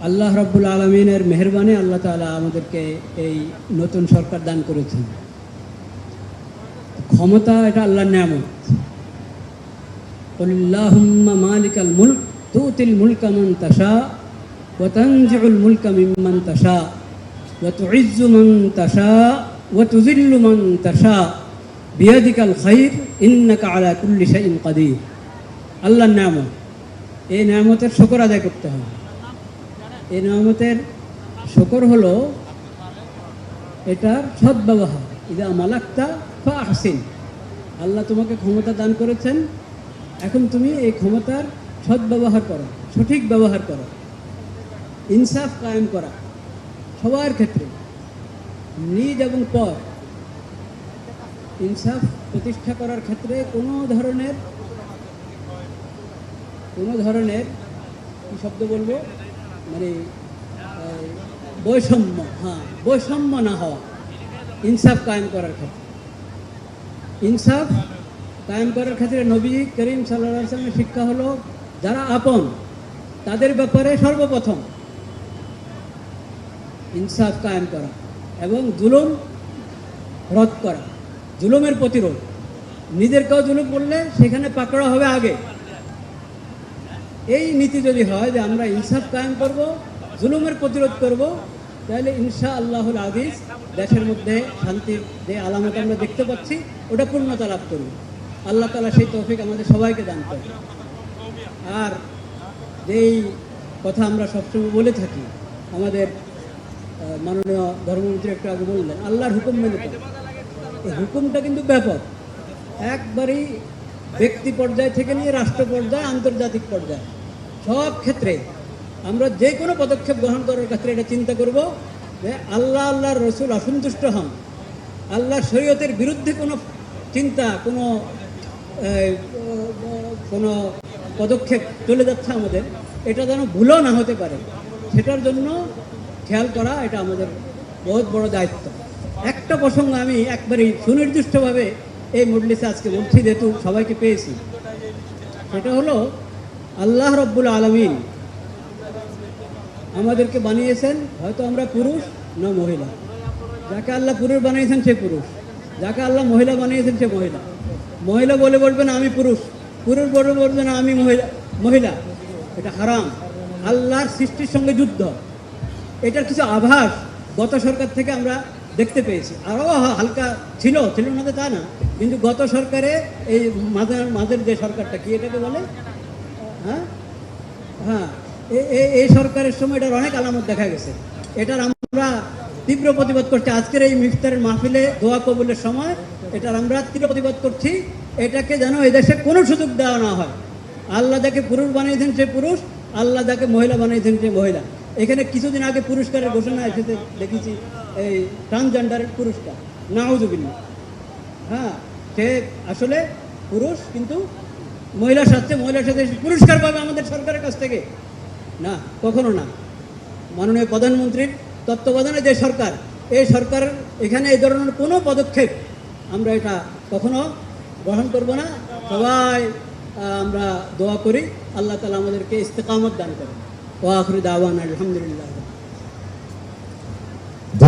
আল্লাহ রাব্বুল আলামিনের মেহেরবানি আল্লাহ তাআলা আমাদেরকে এই নতুন সরকার দান করেছেন। ক্ষমতা এটা আল্লাহর নিয়ামত। কুল্লাহুম্মা মালিকাল মুলক তুতিল মুলকা মান তাশা ওয়া তানজিউল মুলকা মিম্মান তাশা ওয়া তুইজ্জু মান তাশা ওয়া তুযিল্লু মান তাশা বিয়াদিকাল খায়র ইন্নাকা আলা কুল্লি শাইইন কাদির। আল্লাহর নিয়ামত, এই নিয়ামতের শুকর আদায় করতে হবে। এই নিয়ামতের শুকর হলো এটার সদ্ব্যবহার। ইদা মালাক্তা ফা আহসিন। আল্লাহ তোমাকে ক্ষমতা দান করেছেন, এখন তুমি এই ক্ষমতার সদ্ব্যবহার করো, সঠিক ব্যবহার করো। ইনসাফ কায়েম করা সবার ক্ষেত্রে, নিজ এবং পর। ইনসাফ প্রতিষ্ঠা করার ক্ষেত্রে কোনো ধরনের কি শব্দ বলবো, মানে বৈষম্য, বৈষম্য না হওয়া। ইনসাফ কায়েম করার ক্ষেত্রে, ইনসাফ কায়েম করার ক্ষেত্রে নবী করিম সাল্লাল্লাহু আলাইহি ওয়াসাল্লামের শিক্ষা হলো যারা আপন তাদের ব্যাপারে সর্বপ্রথম ইনসাফ কায়েম করা এবং জুলুম রদ করা, জুলুমের প্রতিরোধ। নিজের কেউ জুলুম করলে সেখানে পাকড়া হবে আগে। এই নীতি যদি হয় যে আমরা ইনসাফ কায়েম করব, জুলুমের প্রতিরোধ করব, তাহলে ইনশাআল্লাহুল আজিজ দেশের মধ্যে শান্তির যে আলামত আমরা দেখতে পাচ্ছি ওটা পূর্ণতা লাভ করবে। আল্লাহ তাআলা সেই তৌফিক আমাদের সবাইকে দান করে। আর যেই কথা আমরা সবসময় বলে থাকি, আমাদের মাননীয় ধর্মমন্ত্রী একটু আগে বললেন আল্লাহর হুকুম মেনে চলা। এই হুকুমটা কিন্তু ব্যাপক, একবারই ব্যক্তি পর্যায় থেকে নিয়ে রাষ্ট্র পর্যায়ে, আন্তর্জাতিক পর্যায়ে সব ক্ষেত্রে আমরা যে কোনো পদক্ষেপ গ্রহণ করার ক্ষেত্রে এটা চিন্তা করব যে আল্লাহর রসুল অসন্তুষ্ট হন, আল্লাহর শরীয়তের বিরুদ্ধে কোনো চিন্তা, কোনো পদক্ষেপ চলে যাচ্ছে আমাদের, এটা যেন ভুলও না হতে পারে, সেটার জন্য খেয়াল করা এটা আমাদের বহুত বড় দায়িত্ব। একটা প্রসঙ্গ আমি একবারই সুনির্দিষ্টভাবে এই মজলিসে আজকে বলছি, যেহেতু সবাইকে পেয়েছি। সেটা হলো আল্লাহ রাব্বুল আলামিন আমাদেরকে বানিয়েছেন, হয়তো আমরা পুরুষ না মহিলা। যাকে আল্লাহ পুরুষ বানিয়েছেন সে পুরুষ, যাকে আল্লাহ মহিলা বানিয়েছেন সে মহিলা। মহিলা বলে বলবেন আমি পুরুষ, পুরুষ বলে বলবেন আমি মহিলা। এটা হারাম, আল্লাহর সৃষ্টির সঙ্গে যুদ্ধ। এটার কিছু আভাস গত সরকার থেকে আমরা দেখতে পেয়েছি। আরও হালকা ছিল না তা না, কিন্তু গত সরকারে এই মাঝের যে সরকারটা, কি এটাকে বলে, এই সরকারের সময় এটার অনেক আলামত দেখা গেছে। এটার আমরা তীব্র প্রতিবাদ করছি। আজকের এই ইফতারের মাহফিলে দোয়া কবুলের সময় এটার আমরা তীব্র প্রতিবাদ করছি। এটাকে যেন এদেশে কোনো সুযোগ দেওয়া না হয়। আল্লাহ যাকে পুরুষ বানিয়েছেন সে পুরুষ, আল্লাহ যাকে মহিলা বানিয়েছেন সে মহিলা। এখানে কিছুদিন আগে পুরস্কারের ঘোষণা এসেছে, দেখেছি, এই ট্রান্সজেন্ডারের পুরস্কার। নাউযুবিল্লাহ। সে আসলে পুরুষ, কিন্তু মহিলার সাথে পুরস্কার পাবে আমাদের সরকারের কাছ থেকে? না, কখনো না। মাননীয় প্রধানমন্ত্রীর তত্ত্বাবধানে যে সরকার, এই সরকার এখানে এই ধরনের কোনো পদক্ষেপ আমরা এটা কখনো গ্রহণ করব না। সবাই আমরা দোয়া করি আল্লাহ তাআলা আমাদেরকে ইস্তেকামত দান করেন। ওয়া আখিরু দাওয়ানা আলহামদুলিল্লাহ।